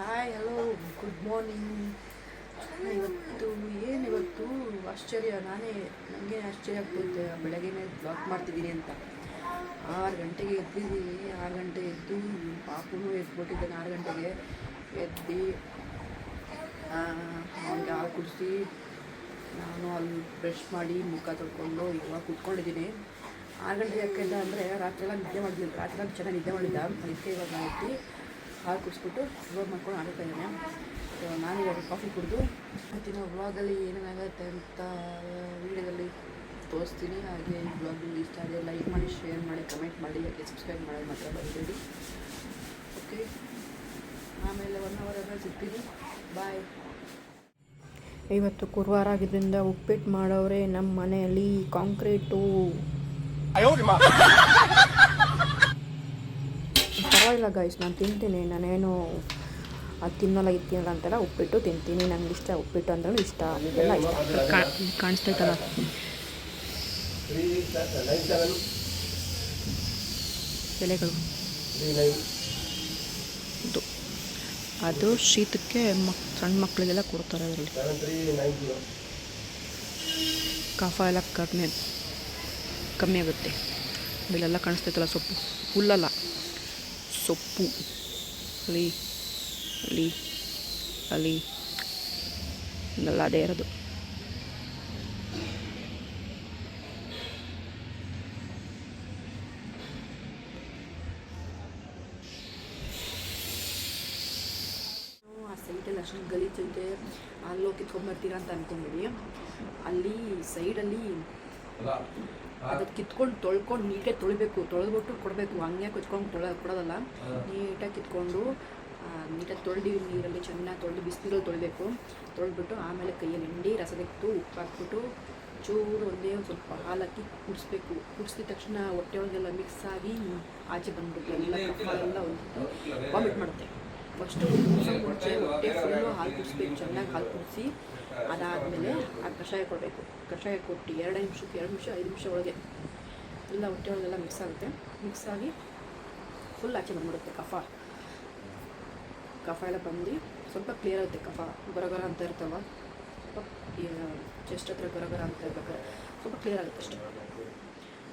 Hi hello good morning. ಇವತ್ತು ಆಶ್ಚರ್ಯ, ನನಗೆ ಆಶ್ಚರ್ಯ ಆಗ್ತೈತೆ. ಬೆಳಗ್ಗೆನೇ ಬ್ಲಾಗ್ ಮಾಡ್ತಿದ್ದೀನಿ ಅಂತ 6 ಗಂಟೆಗೆ ಎದ್ದಿದ್ದೀನಿ. 6 ಗಂಟೆ ಎದ್ದು ಪಾಪುನೂ ಎದ್ಬಿಟ್ಟಿದ್ದಾನೆ. 6 ಗಂಟೆಗೆ ಎದ್ದು ಅವನಿಗೆ ಹಾಲು ಕುಡಿಸಿ ನಾನು ಅಲ್ಲಿ ಬ್ರಷ್ ಮಾಡಿ ಮುಖ ತೊಳ್ಕೊಂಡು ಇವಾಗ ಕೂತ್ಕೊಂಡಿದ್ದೀನಿ. 6 ಗಂಟೆಗೆ ಯಾಕೆಂದ ಅಂದರೆ ರಾತ್ರಿಯೆಲ್ಲ ನಿದ್ದೆ ಮಾಡಿದ್ದೀನಿ. ರಾತ್ರಿ ಚೆನ್ನಾಗಿ ನಿದ್ದೆ ಮಾಡಿದ್ದ. ಅದಕ್ಕೆ ಇವಾಗ ಎದ್ದು ಹಾಲು ಕುಡಿಸ್ಬಿಟ್ಟು ಇವಾಗ ಮಾಡ್ಕೊಂಡು ಆಡ್ತಾ ಇದ್ದಾನೆ. ನಾನು ಇವಾಗ ಕಾಫಿ ಕುಡಿದು ಇವತ್ತಿನ ವ್ಲಾಗಲ್ಲಿ ಏನೇನಾಗುತ್ತೆ ಅಂತ ವೀಡಿಯೋದಲ್ಲಿ ತೋರಿಸ್ತೀನಿ. ಹಾಗೆ ಈ ವ್ಲಾಗ್ ಇಷ್ಟ ಆದರೆ ಲೈಕ್ ಮಾಡಿ, ಶೇರ್ ಮಾಡಿ, ಕಮೆಂಟ್ ಮಾಡಿ, ಹಾಗೆ ಸಬ್ಸ್ಕ್ರೈಬ್ ಮಾಡೋದು ಮಾತ್ರ ಬರಬೇಡಿ. ಓಕೆ, ಆಮೇಲೆ 1 ಅವರ್ ಸಿಗ್ತೀನಿ. ಬಾಯ್. ಇವತ್ತು ಗುರುವಾರ ಆಗಿದ್ದರಿಂದ ಉಪ್ಪಿಟ್ಟು ಮಾಡೋರೆ ನಮ್ಮ ಮನೆಯಲ್ಲಿ. ಕಾಂಕ್ರೀಟು ಪರವಾಗಿಲ್ಲ ಗೈಸ್, ನಾನು ತಿಂತೀನಿ. ನಾನೇನು ಅದು ತಿನ್ನಲ್ಲ ಇದು ತಿನ್ನಲ್ಲ ಅಂತೆಲ್ಲ ಉಪ್ಪಿಟ್ಟು ತಿಂತೀನಿ. ನನಗೆ ಇಷ್ಟ, ಉಪ್ಪಿಟ್ಟು ಅಂದ್ರೂ ಇಷ್ಟ. ಇದೆಲ್ಲ ಇಷ್ಟ. ಕಾಣಿಸ್ತೈತಲ್ಲ ಎಲೆಗಳು, ಅದು ಶೀತಕ್ಕೆ ಸಣ್ಣ ಮಕ್ಕಳಿಗೆಲ್ಲ ಕೊಡ್ತಾರೆ. ಅದರಲ್ಲಿ ಕಫ ಎಲ್ಲ ಕಮ್ಮಿ ಆಗುತ್ತೆ. ಇಲ್ಲೆಲ್ಲ ಕಾಣಿಸ್ತೈತಲ್ಲ ಸೊಪ್ಪು, ಹುಲ್ಲಲ್ಲ ಸೊಪ್ಪು. ಅಲ್ಲಿ ಅಲ್ಲಿ ಅಲ್ಲಿ ಇದೆಲ್ಲ ಅದೇ ಇರೋದು. ಆ ಸೈಡಲ್ಲಿ ಅಷ್ಟು ಗಲೀಜೈತೆ, ಅಲ್ಲೋಗಿ ಕಿತ್ಕೊಂಡ್ಬರ್ತೀರಾ ಅಂತ ಅಂದ್ಕೊಂಡಿದ್ವಿ. ಅಲ್ಲಿ ಸೈಡಲ್ಲಿ ಅದಕ್ಕೆ ಕಿತ್ಕೊಂಡು ತೊಳ್ಕೊಂಡು ನೀಟಾಗಿ ತೊಳಿಬೇಕು. ತೊಳೆದ್ಬಿಟ್ಟು ಕೊಡಬೇಕು. ಹಂಗೆ ಕಿತ್ಕೊಂಡು ಕೊಡೋದಲ್ಲ. ನೀಟಾಗಿ ಕಿತ್ಕೊಂಡು ನೀಟಾಗಿ ತೊಳೆದು ನೀರಲ್ಲಿ ಚೆನ್ನಾಗಿ ತೊಳೆದು ಬಿಸಿನೀರಲ್ಲಿ ತೊಳಿಬೇಕು. ತೊಳೆದ್ಬಿಟ್ಟು ಆಮೇಲೆ ಕೈಯಲ್ಲಿ ಹಿಂಡಿ ರಸ ತೆಗೆದು ಉಪ್ಪು ಹಾಕ್ಬಿಟ್ಟು ಚೂರು ಒಂದೇ ಒಂದು ಸ್ವಲ್ಪ ಹಾಲು ಹಾಕಿ ಕುಡಿಸ್ಬೇಕು. ಕುಡಿಸಿದ ತಕ್ಷಣ ಹೊಟ್ಟೆ ಒಳಗೆಲ್ಲ ಮಿಕ್ಸ್ ಆಗಿ ಆಚೆ ಬಂದ್ಬಿಟ್ಟು ಎಲ್ಲ ಕಫ ಎಲ್ಲ ಒಂದು ವಾಮಿಟ್ ಮಾಡುತ್ತೆ. ಫಸ್ಟು ಮುಂಚೆ ಹೊಟ್ಟೆ ಫುಲ್ಲು ಹಾಲು ಕುಡಿಸ್ಬೇಕು. ಚೆನ್ನಾಗಿ ಹಾಲು ಕುಡಿಸಿ ಅದಾದಮೇಲೆ ಆ ಕಷಾಯ ಕೊಡಬೇಕು. ಕಷಾಯ ಕೊಟ್ಟು 2 ನಿಮಿಷಕ್ಕೆ 2 ನಿಮಿಷ 5 ನಿಮಿಷ ಒಳಗೆ ಎಲ್ಲ ಹೊಟ್ಟೆ ಒಳಗೆಲ್ಲ ಮಿಕ್ಸ್ ಆಗುತ್ತೆ. ಮಿಕ್ಸ್ ಆಗಿ ಫುಲ್ ಆಚೆ ಬಂದ್ಬಿಡುತ್ತೆ. ಕಫ ಎಲ್ಲ ಬಂದು ಸ್ವಲ್ಪ ಕ್ಲಿಯರ್ ಆಗುತ್ತೆ. ಕಫ ಗರಗರ ಅಂತ ಇರ್ತವ, ಚೆಸ್ಟ್ ಹತ್ರ ಗರಗರ ಅಂತ ಇರ್ಬೇಕಾದ್ರೆ ಸ್ವಲ್ಪ ಕ್ಲಿಯರ್ ಆಗುತ್ತೆ ಅಷ್ಟೇ.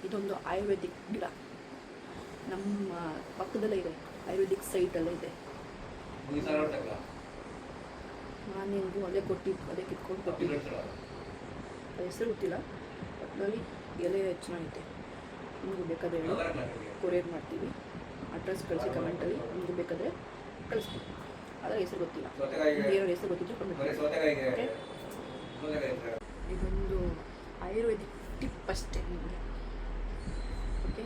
ಇದೊಂದು ಆಯುರ್ವೇದಿಕ್ ಗಿಡ ನಮ್ಮ ಪಕ್ಕದಲ್ಲೇ ಇದೆ. ಆಯುರ್ವೇದಿಕ್ ಸೈಟಲ್ಲೇ ಇದೆ. ನಾನು ನಿಮಗೂ ಅದೇ ಕಿತ್ಕೊಂಡು ಕೊಟ್ಟಿದ್ದೆ. ಅದು ಹೆಸರು ಗೊತ್ತಿಲ್ಲ. ಒಟ್ಟಿನಲ್ಲಿ ಎಲೆ ಚೆನ್ನಾಗೈತೆ. ನಿಮಗೂ ಬೇಕಾದರೆ ಹೇಳಿ, ಕೊರಿಯರ್ ಮಾಡ್ತೀವಿ. ಅಡ್ರೆಸ್ ಕಳಿಸಿ ಕಮೆಂಟಲ್ಲಿ. ನಿಮಗೂ ಬೇಕಾದರೆ ಕಳಿಸ್ತೀವಿ. ಆದರೆ ಹೆಸರು ಗೊತ್ತಿಲ್ಲ. ಏನೋ ಹೆಸರು ಗೊತ್ತಿದ್ದು ಕಮೆಂಟ್. ಇದೊಂದು ಆಯುರ್ವೇದಿಕ್ ಟಿಪ್ ಅಷ್ಟೇ ನಿಮಗೆ. ಓಕೆ,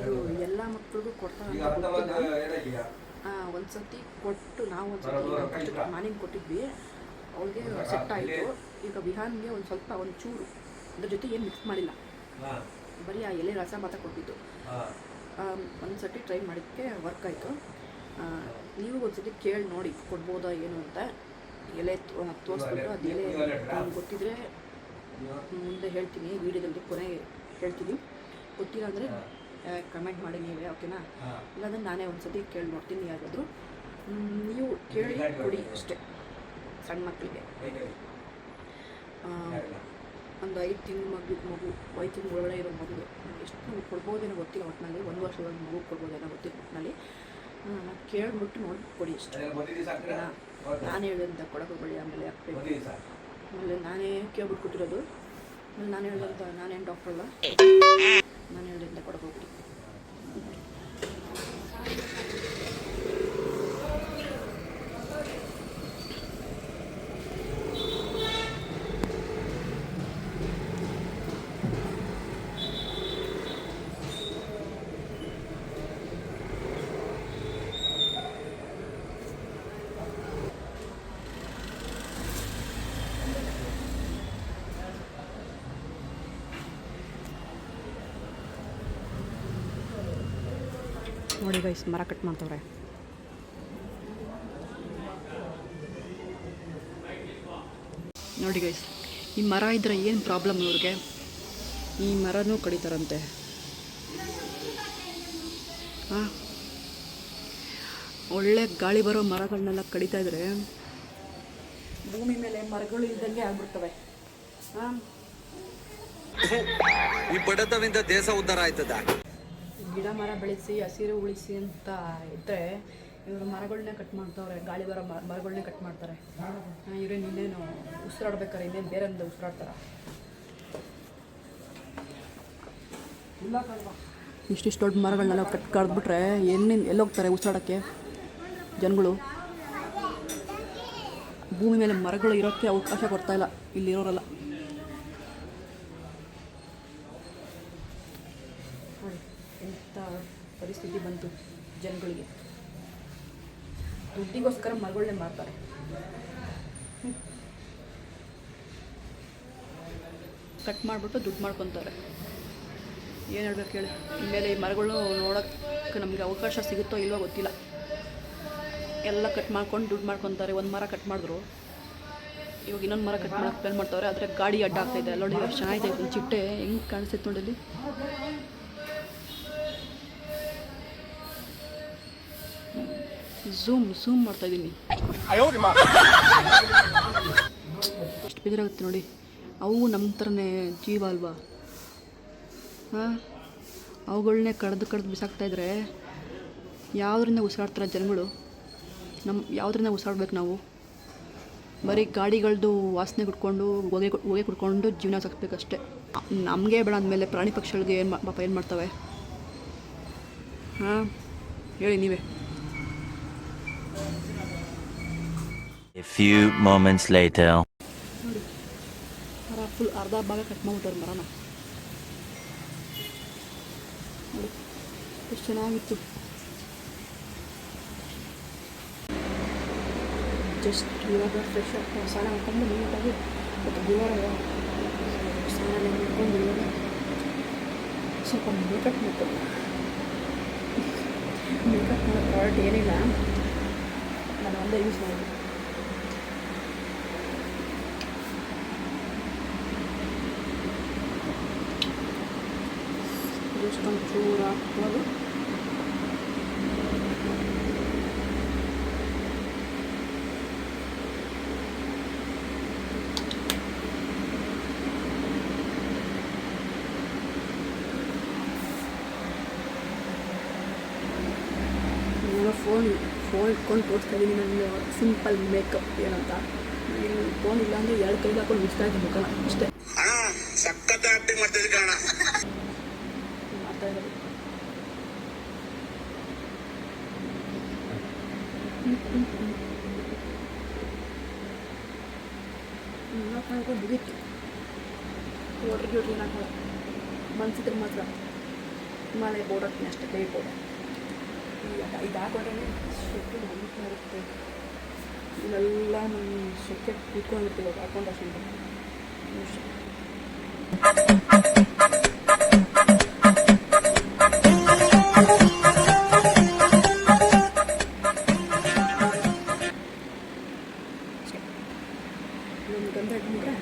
ಇದು ಎಲ್ಲ ಮಕ್ಕಳಿಗೂ ಕೊಡ್ತಾರೆ ಅಂತ ಗೊತ್ತಿಲ್ಲ. ಒಂದು ಸರ್ತಿ ಕೊಟ್ಟು ನಾವು ಒಂದು ಮಾರ್ನಿಂಗ್ ಕೊಟ್ಟಿದ್ವಿ. ಅವಳಿಗೆ ಸೆಟ್ ಆಯಿತು. ಈಗ ವಿಹಾನ್ಗೆ ಒಂದು ಚೂರು ಅದ್ರ ಜೊತೆ ಏನು ಮಿಕ್ಸ್ ಮಾಡಿಲ್ಲ, ಬರೀ ಆ ಎಲೆ ರಸ ಮಾತ್ರ ಕೊಟ್ಟಿದ್ದು. ಒಂದು ಸರ್ತಿ ಟ್ರೈ ಮಾಡಿದ್ದಕ್ಕೆ ವರ್ಕ್ ಆಯಿತು. ನೀವು ಒಂದು ಸರ್ತಿ ಕೇಳಿ ನೋಡಿ ಕೊಡ್ಬೋದಾ ಏನು ಅಂತ. ಎಲೆ ತೋರಿಸ್ಬಿಟ್ಟು ಅದು ಎಲೆ ಗೊತ್ತಿದ್ರೆ ಮುಂದೆ ಹೇಳ್ತೀನಿ, ವೀಡಿಯೋದಲ್ಲಿ ಕೊನೆಗೆ ಹೇಳ್ತೀನಿ. ಗೊತ್ತಿಲ್ಲ ಅಂದರೆ ಕಮೆಂಟ್ ಮಾಡಿ ನೀವೇ, ಓಕೆನಾ? ಇಲ್ಲಾಂದರೆ ನಾನೇ ಒಂದು ಸತಿ ಕೇಳಿ ನೋಡ್ತೀನಿ. ಯಾರಾದರೂ ನೀವು ಕೇಳಿ ಕೊಡಿ ಅಷ್ಟೇ. ಸಣ್ಣ ಮಕ್ಕಳಿಗೆ ಒಂದು 5 ತಿಂಗಳು ಮಗು 5 ತಿಂಗಳು ಒಳಗಡೆ ಇರೋ ಮಗು ಎಷ್ಟು ಕೊಡ್ಬೋದೇನೋ ಗೊತ್ತಿಲ್ಲ. ಒಟ್ಟಿನಲ್ಲಿ 1 ವರ್ಷದ ಮಗು ಕೊಡ್ಬೋದೇನೋ ಗೊತ್ತಿಲ್ಲ. ಒಟ್ಟಿನಲ್ಲಿ ಕೇಳಿಬಿಟ್ಟು ನೋಡಿ ಕೊಡಿ ಅಷ್ಟೇ. ಓಕೆನಾ? ನಾನು ಹೇಳಿದಂಥ ಕೊಡೋಕೆ ಹೋಗಬೇಡಿ. ಆಮೇಲೆ ಹಾಕ್ಬೇಕು. ಆಮೇಲೆ ನಾನೇ ಕೇಳ್ಬಿಟ್ಟು ಕೊಟ್ಟಿರೋದು. ಆಮೇಲೆ ನಾನು ಹೇಳಿದಂಥ, ನಾನೇನು ಡಾಕ್ಟ್ರ್ ಅಲ್ಲ, ನಾನು ಹೇಳಿದಂಥ ಕೊಡೋಕೆ ಹೋಗ್ಬಿಡಿ. ನೋಡಿ ಗೈಸ್, ಮರ ಕಟ್ ಮಾಡ್ತವ್ರೆ. ನೋಡಿ ಗೈಸ್, ಈ ಮರ ಇದ್ದರೆ ಏನು ಪ್ರಾಬ್ಲಮ್ ಇವ್ರಿಗೆ? ಈ ಮರನೂ ಕಡಿತಾರಂತೆ. ಒಳ್ಳೆ ಗಾಳಿ ಬರೋ ಮರಗಳನ್ನೆಲ್ಲ ಕಡಿತಾ ಇದ್ರೆ ಭೂಮಿ ಮೇಲೆ ಮರಗಳು ಇದ್ದಂಗೆ ಆಗ್ಬಿಡ್ತವೆ. ಈ ಬಡತವಿಂದ ದೇಶ ಉದ್ಧಾರ ಆಯ್ತದ. ಗಿಡ ಮರ ಬೆಳೆಸಿ ಹಸಿರು ಉಳಿಸಿ ಅಂತ ಇದ್ದರೆ ಇವರು ಮರಗಳನ್ನೇ ಕಟ್ ಮಾಡ್ತಾವ್ರೆ, ಗಾಳಿ ಬರೋ ಮರಗಳನ್ನೇ ಕಟ್ ಮಾಡ್ತಾರೆ. ಇವ್ರೇನು ಇನ್ನೇನು ಉಸಿರಾಡ್ಬೇಕಾರೆ ಇನ್ನೇನು ಬೇರೆ ಉಸಿರಾಡ್ತಾರ? ಇಷ್ಟಿಷ್ಟು ದೊಡ್ಡ ಮರಗಳನ್ನೆಲ್ಲ ಕಡ್ದ್ಬಿಟ್ರೆ ಎಲ್ಲೋಗ್ತಾರೆ ಉಸಿರಾಡೋಕ್ಕೆ ಜನಗಳು? ಭೂಮಿ ಮೇಲೆ ಮರಗಳು ಇರೋಕ್ಕೆ ಅವಕಾಶ ಕೊಡ್ತಾಯಿಲ್ಲ ಇಲ್ಲಿರೋರೆಲ್ಲ. ನೋಡಿ ಎಂಥ ಪರಿಸ್ಥಿತಿ ಬಂತು ಜನಗಳಿಗೆ. ದುಡ್ಡಿಗೋಸ್ಕರ ಮರಗಳನ್ನೇ ಮಾರ್ತಾರೆ. ಕಟ್ ಮಾಡಿಬಿಟ್ಟು ದುಡ್ಡು ಮಾಡ್ಕೊತಾರೆ. ಏನು ಹೇಳ್ಬೇಕು ಹೇಳಿ? ಇನ್ಮೇಲೆ ಈ ಮರಗಳು ನೋಡೋಕ್ಕೆ ನಮಗೆ ಅವಕಾಶ ಸಿಗುತ್ತೋ ಇಲ್ವೋ ಗೊತ್ತಿಲ್ಲ. ಎಲ್ಲ ಕಟ್ ಮಾಡ್ಕೊಂಡು ದುಡ್ಡು ಮಾಡ್ಕೊತಾರೆ. ಒಂದು ಮರ ಕಟ್ ಮಾಡಿದ್ರು ಇವಾಗ ಇನ್ನೊಂದು ಮರ ಕಟ್ ಮಾಡೋಕ್ಕೆ ಪ್ಲಾನ್ ಮಾಡ್ತಾವ್ರೆ. ಆದರೆ ಗಾಡಿ ಅಡ್ಡ ಆಗ್ತಾಯಿದೆ. ನೋಡಿ ಎಷ್ಟು ಚೆನ್ನಾಗಿದೆ ಒಂದು ಚಿಟ್ಟೆ ಹೆಂಗೆ ಕಾಣಿಸ್ತೈತೆ ನೋಡಿ ಅಲ್ಲಿ. ಝೂಮ್ ಮಾಡ್ತಾಯಿದ್ದೀನಿ. ಎಷ್ಟು ಬೇಜಾರಾಗುತ್ತೆ ನೋಡಿ. ಅವು ನಮ್ಮ ಥರನೇ ಜೀವ ಅಲ್ವಾ? ಅವುಗಳನ್ನೇ ಕಡ್ದು ಬಿಸಾಕ್ತಾಯಿದ್ರೆ ಯಾವುದರಿಂದ ಉಸಿರಾಡ್ತಾರೆ ಜನಗಳು? ಯಾವುದರಿಂದ ಉಸಿರಾಡ್ಬೇಕು ನಾವು? ಬರೀ ಗಾಡಿಗಳದ್ದು ವಾಸನೆ ಕುಡ್ಕೊಂಡು ಹೊಗೆ ಕುಡ್ಕೊಂಡು ಜೀವನ ಸಾಕ್ಬೇಕಷ್ಟೆ. ನಮಗೆ ಬೇಡ ಅಂದಮೇಲೆ ಪ್ರಾಣಿ ಪಕ್ಷಿಗಳಿಗೆ ಏನು ಮಾಡ್ತವೆ? ಹೇಳಿ ನೀವೇ. A few moments later. ನೋಡಿ ಮರ ಫುಲ್ ಅರ್ಧ ಭಾಗ ಕಟ್ ಮಾಡ್ಬಿಟ್ಟವ್ರು ಮರನ. ನೋಡಿ ಎಷ್ಟು ಚೆನ್ನಾಗಿತ್ತು. ಜಸ್ಟ್ ಇವಾಗ ಫ್ರೆಶ್ ಆಗಿ ಸ್ನಾನ ಮಾಡ್ಕೊಂಡು ನೀಟಾಗಿ ಮತ್ತು ಗುರುವಾರ ಸ್ನಾನ ಮಾಡ್ಕೊಂಡು ಇವಾಗ ಸ್ವಲ್ಪ ಮೇಕಪ್ ಮಾಡೋಕ್ಕೆ ಪ್ರಾಡಕ್ಟ್ ಏನಿಲ್ಲ, ನಾನು ಒಂದೇ ಯೂಸ್ ಮಾಡಿದೆ. ಜಸ್ಟ್ ಚೂರು ಹಾಕ್ಬೋದು. ಫೋನ್ ಇಟ್ಕೊಂಡು ತೋರಿಸ್ತಾ ಇದ್ದೀನಿ ನನ್ನ ಸಿಂಪಲ್ ಮೇಕಪ್ ಏನಂತ. ಫೋನ್ ಇಲ್ಲ ಅಂದರೆ 2 ಕೈಲಿ ಹಾಕೊಂಡು ಇಷ್ಟ ಆಗಿ ಮುಖನ ಅಷ್ಟೇ ಮಾಡ್ತಾ ಇರೋದು. ಮುಗೀತು. ಒಡ್ರಿಗೆ ಹಾಕೋಲ್ಲ, ಮನ್ಸಿದ್ರೆ ಮಾತ್ರ ಮಳೆ ಬೋಡಾಕ್ತೀನಿ ಅಷ್ಟೇ, ಕೈ ಬೋಡ. ಇದು ಹಾಕೊಂಡ್ರೆ ಸೊಕ್ಕೆ ನಂಬಿಕೆ ಇರುತ್ತೆ. ಇಲ್ಲೆಲ್ಲ ನನ್ನ ಸೊಕ್ಕೆ ಕೂತ್ಕೊಂಡಿರ್ತೀವಿ ಹಾಕೊಂಡ ಅಷ್ಟೇ. ಇದೊಂದು ಗಂಧ ಇಟ್ಬಿಟ್ರೆ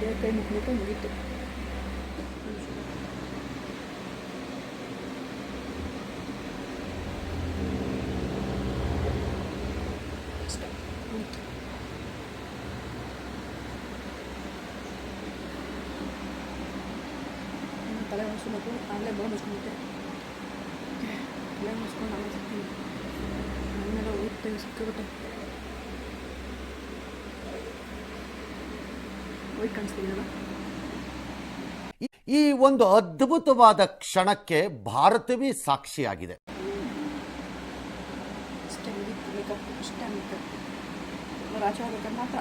ದೇವ್ರ ಕೈ ಮುಟ್ಬಿಟ್ಟು ಮುಗೀತು. ತಲೆ ಮುಗಿಸ್ಕೊಬೇಕು. ಆಮೇಲೆ ಬೋನ್ ಮುಗಿಸ್ಕೊಂಬಿಟ್ಟೆ. ತಲೆ ಮುಗಿಸ್ಕೊಂಡು ಆಮೇಲೆ ಸಿಗ್ತೀನಿ. ಆಮೇಲೆ ಹೋಗ್ತೇವೆ ಸಿಕ್ಕಿಬಿಟ್ಟೆ. ಹೋಗಿ ಕಾಣಿಸ್ತೀನಿ. ಈ ಒಂದು ಅದ್ಭುತವಾದ ಕ್ಷಣಕ್ಕೆ ಭಾರತವೇ ಸಾಕ್ಷಿಯಾಗಿದೆ. ಅಷ್ಟೇ ಮುಗಿತು ಮೇಕಪ್, ಅಷ್ಟೇ ಮೇಕಪ್. ಆಚೆ ಹೋಗ್ಬೇಕಾದ್ರೆ ಮಾತ್ರ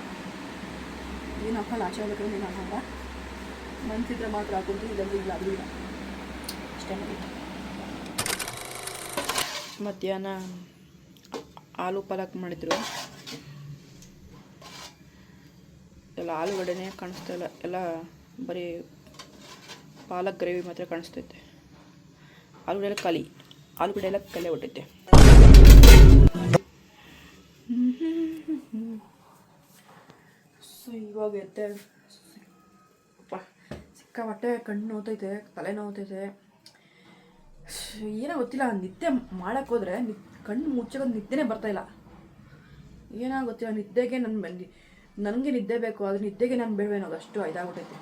ಏನು ಹಾಕಲ್ಲ. ಆಚೆ ಹೋಗ್ಬೇಕಾದ್ರೆ ಏನು ಹಾಕಲ್ಲ. ಮನ್ಸಿದ್ರೆ ಮಾತ್ರ ಹಾಕೊಂತೀವಿ, ಇಲ್ಲಂದ್ರೆ ಇಲ್ಲ. ಅದು ಇಲ್ಲ. ಅಷ್ಟೇ ಮುಗೀತು. ಮಧ್ಯಾಹ್ನ ಆಲೂ ಪಾಲಕ್ ಮಾಡಿದ್ರು. ಎಲ್ಲ ಆಲೂಗಡ್ಡೆನೇ ಕಾಣಿಸ್ತಾ ಇಲ್ಲ, ಎಲ್ಲ ಬರೀ ಪಾಲಕ್ ಗ್ರೇವಿ ಮಾತ್ರ ಕಾಣಿಸ್ತೈತೆ. ಆಲೂಗಡ್ಡೆ ಎಲ್ಲ ಖಾಲಿ, ಆಲೂಗಡ್ಡೆ ಎಲ್ಲ ಕಲೆ ಹೊಟ್ಟೈತೆ. ಸೊ ಇವಾಗ ಎದ್ದೆ. ಸಿಕ್ಕಾಪಟ್ಟೆ ಕಣ್ಣು ನೋವ್ತೈತೆ, ತಲೆ ನೋವ್ತೈತೆ. ಏನೋ ಗೊತ್ತಿಲ್ಲ. ನಿದ್ದೆ ಮಾಡೋಕ್ಕೆ ಹೋದರೆ ಕಣ್ಣು ಮುಚ್ಚೋದು ನಿದ್ದೆನೇ ಬರ್ತಾಯಿಲ್ಲ. ಏನಾಗುತ್ತಿಲ್ಲ ನಿದ್ದೆಗೆ ನನಗೆ ನಿದ್ದೆ ಬೇಕು, ಅದು ನಿದ್ದೆಗೆ ನಾನು ಬೇಡವೇನೋ ಅಷ್ಟು ಇದಾಗ್ಬಿಟ್ಟೈತೆ.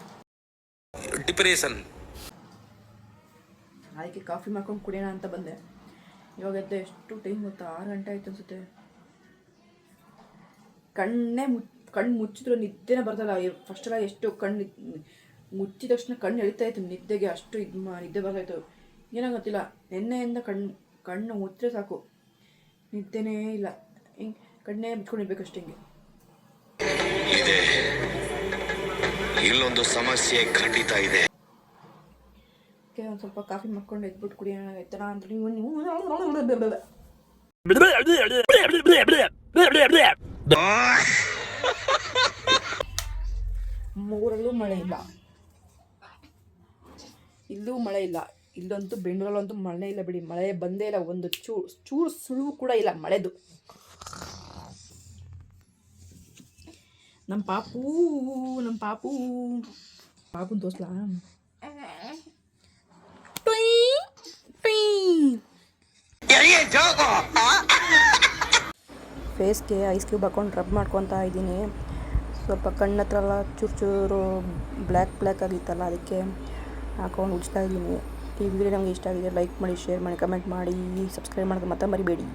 ಡಿಪ್ರೆಷನ್. ಅದಕ್ಕೆ ಕಾಫಿ ಮಾಡ್ಕೊಂಡು ಕುಡಿಯೋಣ ಅಂತ ಬಂದೆ. ಇವಾಗ ಎದ್ದೆ ಎಷ್ಟು ಟೈಮ್ ಗೊತ್ತಾ, 6 ಗಂಟೆ ಆಯ್ತು ಅನ್ಸುತ್ತೆ. ಕಣ್ಣು ಮುಚ್ಚಿದ್ರು ನಿದ್ದೆನೇ ಬರ್ತಲ್ಲ. ಫಸ್ಟೆಲ್ಲ ಎಷ್ಟು ಮುಚ್ಚಿದ ತಕ್ಷಣ ಕಣ್ಣು ಎಳಿತಾಯಿತ್ತು ನಿದ್ದೆಗೆ, ಅಷ್ಟು ನಿದ್ದೆ ಬರ್ತಾಯಿತ್ತು. ಏನಾಗುತ್ತಿಲ್ಲ, ನಿನ್ನೆಯಿಂದ ಕಣ್ಣು ಮುಚ್ಚಿದ್ರೆ ಸಾಕು ನಿದ್ದೆನೇ ಇಲ್ಲ. ಹಿಂಗೆ ಕಣ್ಣೇ ಬಿಚ್ಕೊಂಡಿರ್ಬೇಕಷ್ಟು ಹಿಂಗೆ. ಇಲ್ಲೊಂದು ಸಮಸ್ಯೆ ಖಂಡಿತ ಇದೆ. ಒಂದು ಸ್ವಲ್ಪ ಕಾಫಿ ಮಾಡ್ಕೊಂಡು ಎದ್ಬಿಟ್ಟು ಕುಡಿಯೋಣ ಆಯ್ತಾನ ಅಂದ್ರೆ ಮೂರಲ್ಲೂ ಮಳೆ ಇಲ್ಲ, ಇಲ್ಲೂ ಮಳೆ ಇಲ್ಲ. ಇಲ್ಲಂತೂ ಬೆಂಗಳೂರಲ್ಲಂತೂ ಮಳೆ ಇಲ್ಲ ಬಿಡಿ, ಮಳೆ ಬಂದೇ ಇಲ್ಲ. ಒಂದು ಚೂರು ಸುಳುವು ಕೂಡ ಇಲ್ಲ ಮಳೆದು. ನಮ್ಮ ಪಾಪುನ ತೋರಿಸ್ಲಾ? ಫೇಸ್ಗೆ ಐಸ್ ಕ್ಯೂಬ್ ಹಾಕೊಂಡು ರಬ್ ಮಾಡ್ಕೊತಾ ಇದ್ದೀನಿ. ಸ್ವಲ್ಪ ಕಣ್ಣು ಹತ್ರ ಎಲ್ಲ ಚೂರು ಬ್ಲ್ಯಾಕ್ ಆಗಿತ್ತಲ್ಲ, ಅದಕ್ಕೆ ಹಾಕೊಂಡು ಉಜ್ತಾ ಇದ್ದೀನಿ. ಈ ವಿಡಿಯೋ ನಮಗೆ ಇಷ್ಟ ಆಗಿದೆ ಲೈಕ್ ಮಾಡಿ, ಶೇರ್ ಮಾಡಿ, ಕಮೆಂಟ್ ಮಾಡಿ, ಸಬ್ಸ್ಕ್ರೈಬ್ ಮಾಡೋದು ಮತ್ತೆ ಮರಿಬೇಡಿ.